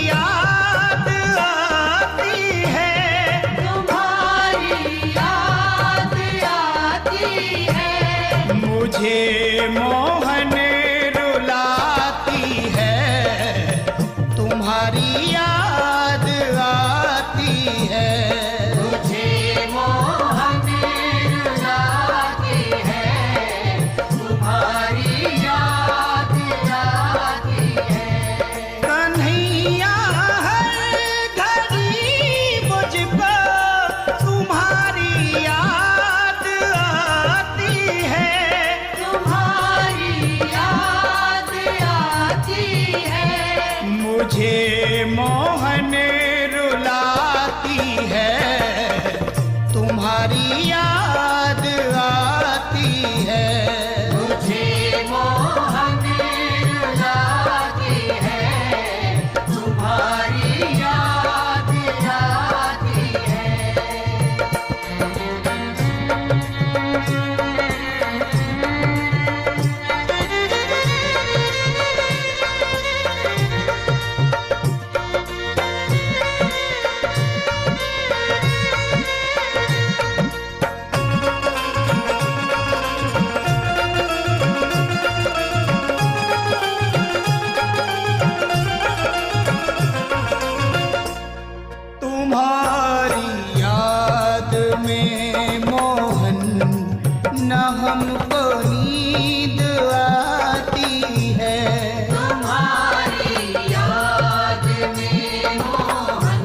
याद आती है, तुम्हारी याद आती है। मुझे मोहन रुलाती है, तुम्हारी याद आती है। मुझे मोहन रुलाती है, तुम्हारी याद आती है। कन्हैया हर घड़ी मुझको तुम्हारी याद आती है, तुम्हारी याद आती है। मुझे मोहन रुलाती है, तुम्हारी याद आती है। मुझे मोहन रुलाती है, तुम्हारी याद आती है। तुम्हारी याद में मोहन न हमको नींद आती है, तुम्हारी याद में मोहन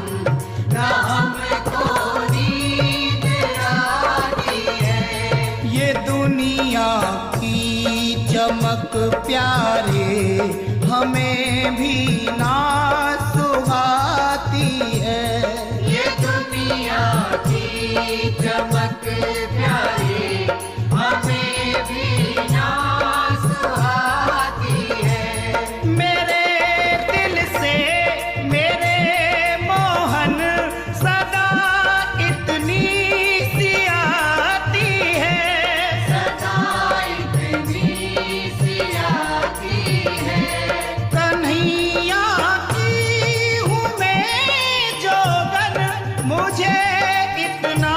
न हमको नींद आती है। ये दुनिया की चमक प्यारे हमें भी ना सुहाती है, ये दुनिया की चमक प्यारी हमें भी ना सुहाती है। मेरे दिल से मेरे मोहन सदा इतनी सी आती है, सदा इतनी सी आती है। कन्हैया की हूँ मैं जोगन, मुझे इतना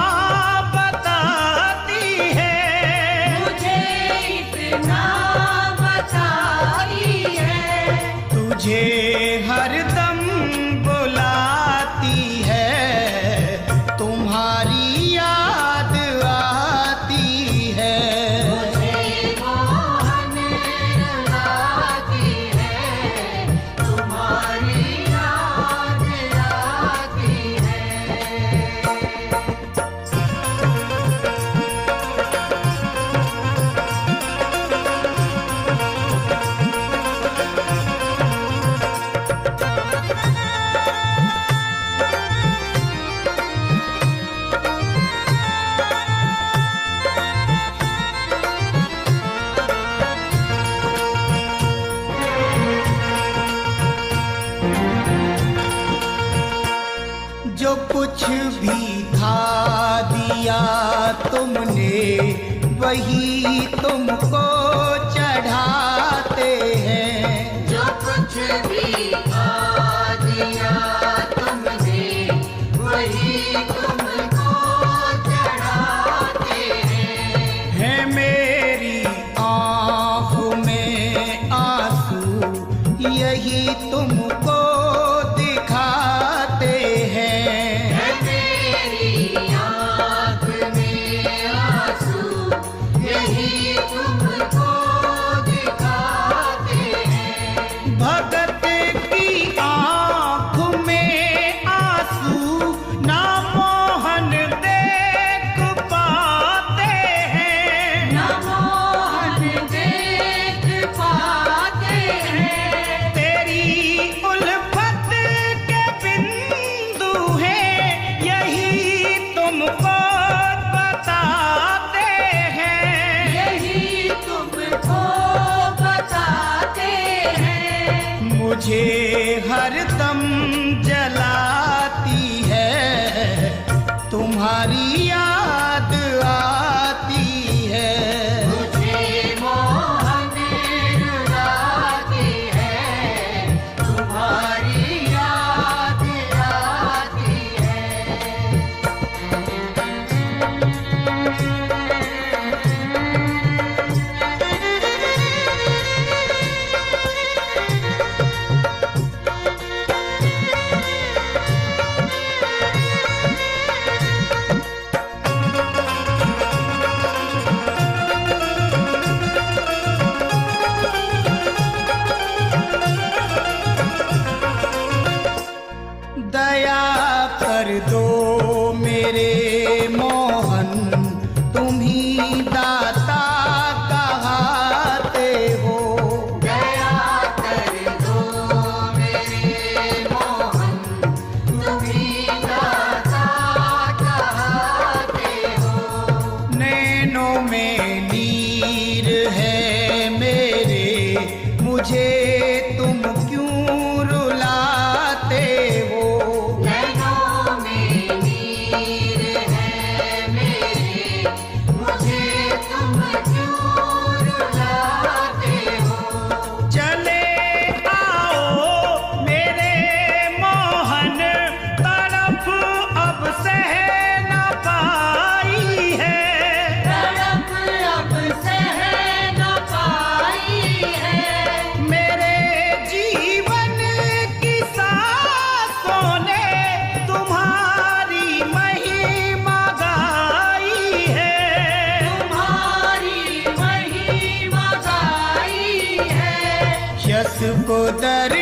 बताती है, मुझे इतना बताती है। तुझे हरदम बुलाती है, तुम्हारी याद आती है। मुझे मोहन रुलाती है, तुम्हारी याद आती है। जो कुछ भी था दिया तुमने, वही तुमको चढ़ाते हैं। जो कुछ भी खा दिया तुमने, वही तुमको चढ़ाते हैं। है मेरी आँखों में आंसू, यही तुमको दिखाते हैं। है मेरी आँख में आंसू, यही तुमको दो मेरे मोहन, तुम ही दाता कहाते हो। दया कर दो मेरे मोहन, तुम ही दाता कहते हो। नैनों में नीर है मेरे, मुझे तुम क्यों रुलाते हो। नैनों में नीर है मेरे, मुझे तुम क्यों रुलाते हो। चले आओ मेरे मोहन, तड़प अब सह न पाई है। तड़प अब सह न पाई है। मेरे जीवन की सांसों ने तुम्हारी महिमा गाई है। तुम्हारी महिमा गाई है। यस को दर